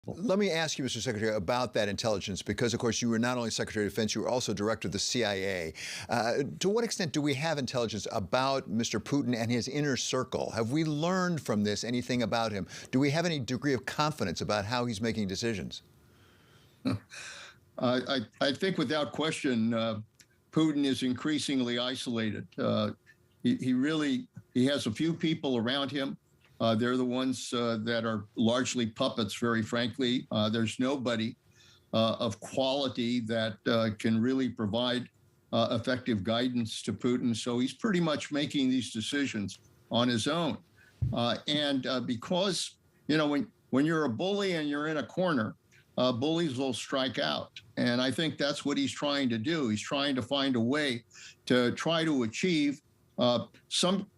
Let me ask you, Mr. Secretary, about that intelligence, because, of course, you were not only Secretary of Defense, you were also Director of the CIA. To what extent do we have intelligence about Mr. Putin and his inner circle? Have we learned from this anything about him? Do we have any degree of confidence about how he's making decisions? I think without question, Putin is increasingly isolated. He has a few people around him. They're the ones that are largely puppets, very frankly. There's nobody of quality that can really provide effective guidance to Putin. So he's pretty much making these decisions on his own. Because, when you're a bully and you're in a corner, bullies will strike out. And I think that's what he's trying to do. He's trying to find a way to try to achieve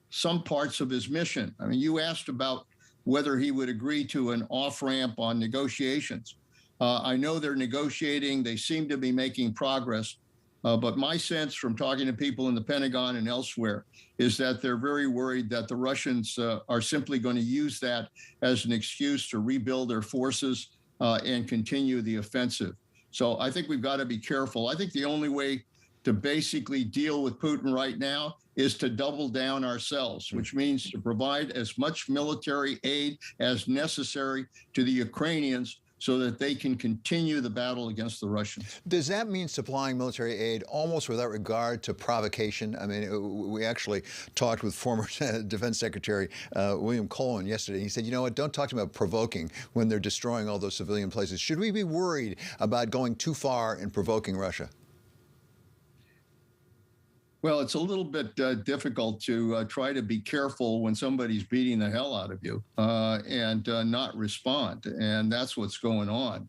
some parts of his mission. I mean, you asked about whether he would agree to an off-ramp on negotiations. I know they're negotiating. They seem to be making progress. But my sense from talking to people in the Pentagon and elsewhere is that they're very worried that the Russians are simply going to use that as an excuse to rebuild their forces and continue the offensive. So I think we've got to be careful. I think the only way to basically deal with Putin right now is to double down ourselves, which means to provide as much military aid as necessary to the Ukrainians so that they can continue the battle against the Russians. Does that mean supplying military aid almost without regard to provocation? I mean, we actually talked with former Defense Secretary William Cohen yesterday. He said, you know what, don't talk to them about provoking when they're destroying all those civilian places. Should we be worried about going too far in provoking Russia? Well, it's a little bit difficult to try to be careful when somebody's beating the hell out of you and not respond. And that's what's going on.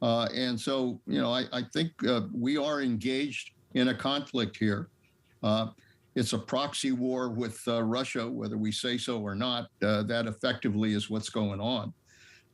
And so, I think we are engaged in a conflict here. It's a proxy war with Russia, whether we say so or not. That effectively is what's going on.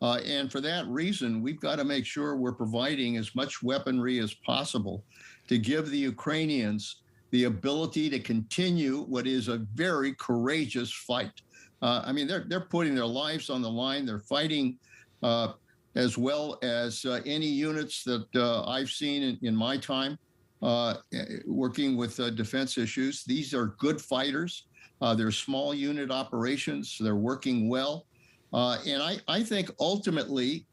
And for that reason, we've got to make sure we're providing as much weaponry as possible to give the Ukrainians the ability to continue what is a very courageous fight. I mean, they're putting their lives on the line. They're fighting as well as any units that I've seen in my time working with defense issues. These are good fighters. They're small unit operations. They're working well. And I think ultimately,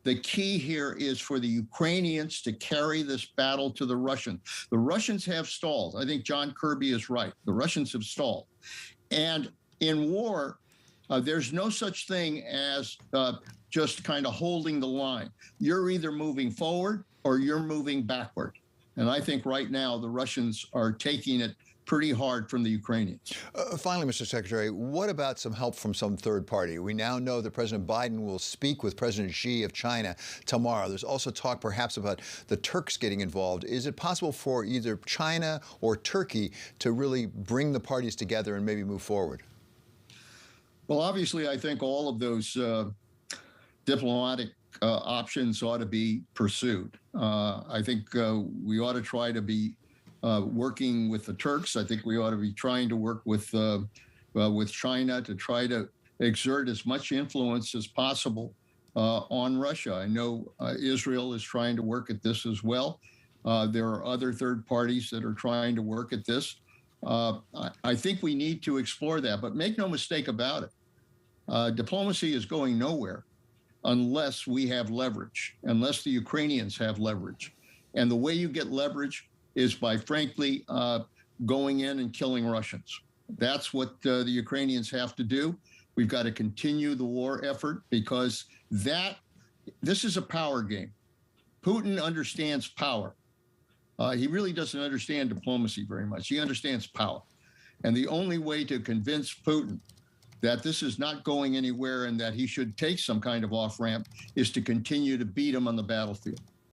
the key here is for the Ukrainians to carry this battle to the Russians. The Russians have stalled. I think John Kirby is right. The Russians have stalled. And in war, there's no such thing as just kind of holding the line. You're either moving forward or you're moving backward. And I think right now the Russians are taking it pretty hard from the Ukrainians. Finally, Mr. Secretary, what about some help from some third party? We now know that President Biden will speak with President Xi of China tomorrow. There's also talk perhaps about the Turks getting involved. Is it possible for either China or Turkey to really bring the parties together and maybe move forward? Well, obviously, I think all of those diplomatic options ought to be pursued. I think we ought to try to be working with the Turks. I think we ought to be trying to work with China to try to exert as much influence as possible on Russia. I know Israel is trying to work at this as well. There are other third parties that are trying to work at this. I think we need to explore that, but make no mistake about it. Diplomacy is going nowhere unless we have leverage, unless the Ukrainians have leverage. And the way you get leverage is by, frankly, going in and killing Russians. That's what the Ukrainians have to do. We've got to continue the war effort because this is a power game. Putin understands power. He really doesn't understand diplomacy very much. He understands power. And the only way to convince Putin that this is not going anywhere and that he should take some kind of off-ramp is to continue to beat him on the battlefield.